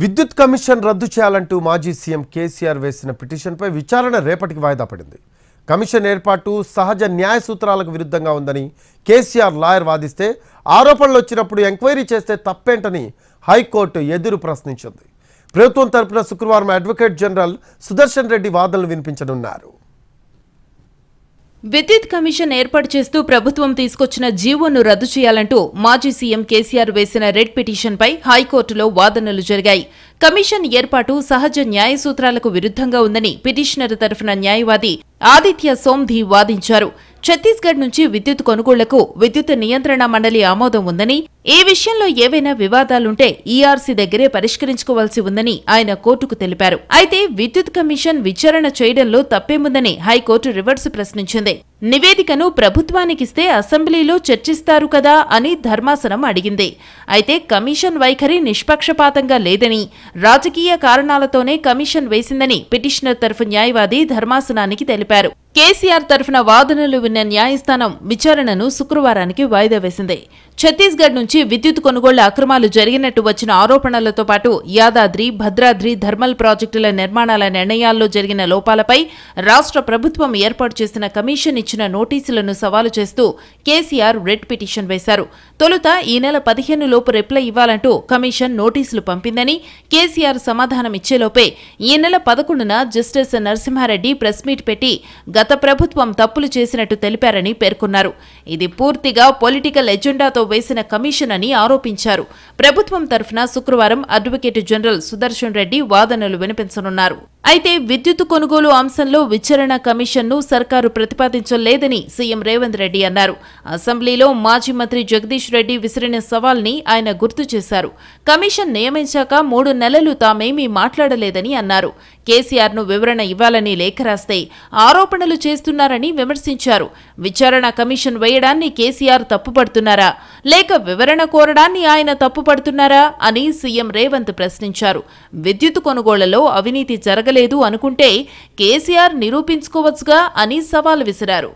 విద్యుత్ కమిషన్ రద్దు చేయాలంటూ మాజీ సీఎం కేసీఆర్ వేసిన పిటిషన్పై విచారణ రేపటికి వాయిదా పడింది. కమిషన్ ఏర్పాటు సహజ న్యాయ సూత్రాలకు విరుద్ధంగా ఉందని కేసీఆర్ లాయర్ వాదిస్తే ఆరోపణలు వచ్చినప్పుడు ఎంక్వైరీ చేస్తే తప్పేంటని హైకోర్టు ఎదురు ప్రశ్నించింది. ప్రభుత్వం తరపున శుక్రవారం అడ్వకేట్ జనరల్ సుదర్శన్ రెడ్డి వాదనలు వినిపించనున్నారు. విద్యుత్ కమిషన్ ఏర్పాటు చేస్తూ ప్రభుత్వం తీసుకొచ్చిన జీవోను రద్దు చేయాలంటూ మాజీ సీఎం కేసీఆర్ వేసిన రెడ్ పిటిషన్పై హైకోర్టులో వాదనలు జరిగాయి. కమిషన్ ఏర్పాటు సహజ న్యాయ సూత్రాలకు విరుద్ధంగా ఉందని పిటిషనర్ తరఫున న్యాయవాది ఆదిత్య సోమ్ధి వాదించారు. ఛత్తీస్గఢ్ నుంచి విద్యుత్ కొనుగోళ్లకు విద్యుత్ నియంత్రణ మండలి ఆమోదం ఉందని, ఈ విషయంలో ఏవైనా వివాదాలుంటే ఈఆర్సీ దగ్గరే పరిష్కరించుకోవాల్సి ఉందని ఆయన కోర్టుకు తెలిపారు. అయితే విద్యుత్ కమిషన్ విచారణ చేయడంలో తప్పేముందని హైకోర్టు రివర్స్ ప్రశ్నించింది. నివేదికను ప్రభుత్వానికిస్తే అసెంబ్లీలో చర్చిస్తారు కదా అని ధర్మాసనం అడిగింది. అయితే కమిషన్ వైఖరి నిష్పక్షపాతంగా లేదని, రాజకీయ కారణాలతోనే కమిషన్ వేసిందని పిటిషనర్ తరఫు న్యాయవాది ధర్మాసనానికి తెలిపారు. కేసీఆర్ తరఫున వాదనలు విన్న న్యాయస్థానం విచారణను శుక్రవారానికి వాయిదా వేసింది. ఛత్తీస్గఢ్ నుంచి విద్యుత్ కొనుగోళ్ల అక్రమాలు జరిగినట్టు వచ్చిన ఆరోపణలతో పాటు యాదాద్రి, భద్రాద్రి థర్మల్ ప్రాజెక్టుల నిర్మాణాల నిర్ణయాల్లో జరిగిన లోపాలపై రాష్ట్ర ప్రభుత్వం ఏర్పాటు చేసిన కమిషన్ ఇచ్చిన నోటీసులను సవాలు చేస్తూ కేసీఆర్ రెడ్ పిటిషన్ వేశారు. తొలుత ఈ నెల 15 లోపు రిప్లై ఇవ్వాలంటూ కమిషన్ నోటీసులు పంపిందని, కేసీఆర్ సమాధానం ఇచ్చేలోపే ఈ నెల 11న జస్టిస్ నరసింహారెడ్డి ప్రెస్ మీట్ పెట్టి గత ప్రభుత్వం తప్పులు చేసినట్టు తెలిపారని పేర్కొన్నారు. ఇది పూర్తిగా పొలిటికల్ ఎజెండాతో వేసిన కమిషన్ అని ఆరోపించారు. ప్రభుత్వం తరఫున శుక్రవారం అడ్వకేట్ జనరల్ సుదర్శన్ రెడ్డి వాదనలు వినిపించనున్నారు. అయితే విద్యుత్ కొనుగోలు అంశంలో విచారణ కమిషన్ను సర్కారు ప్రతిపాదించలేదని సీఎం రేవంత్ రెడ్డి అన్నారు. అసెంబ్లీలో మాజీ మంత్రి జగదీష్ రెడ్డి విసిరిన సవాల్ని ఆయన గుర్తు చేశారు. కమిషన్ నియమించాక 3 నెలలు తామేమీ మాట్లాడలేదని అన్నారు. కేసీఆర్ను వివరణ ఇవ్వాలని లేఖ రాస్తే ఆరోపణలు చేస్తున్నారని విమర్శించారు. విచారణ కమిషన్ వేయడాన్ని కేసీఆర్ తప్పుపడుతున్నారా, లేక వివరణ కోరడాన్ని ఆయన తప్పుపడుతున్నారా అని సీఎం రేవంత్ ప్రశ్నించారు. విద్యుత్ కొనుగోళ్లలో అవినీతి జరగలేదు అనుకుంటే కేసీఆర్ నిరూపించుకోవచ్చుగా అని సవాల్ విసిరారు.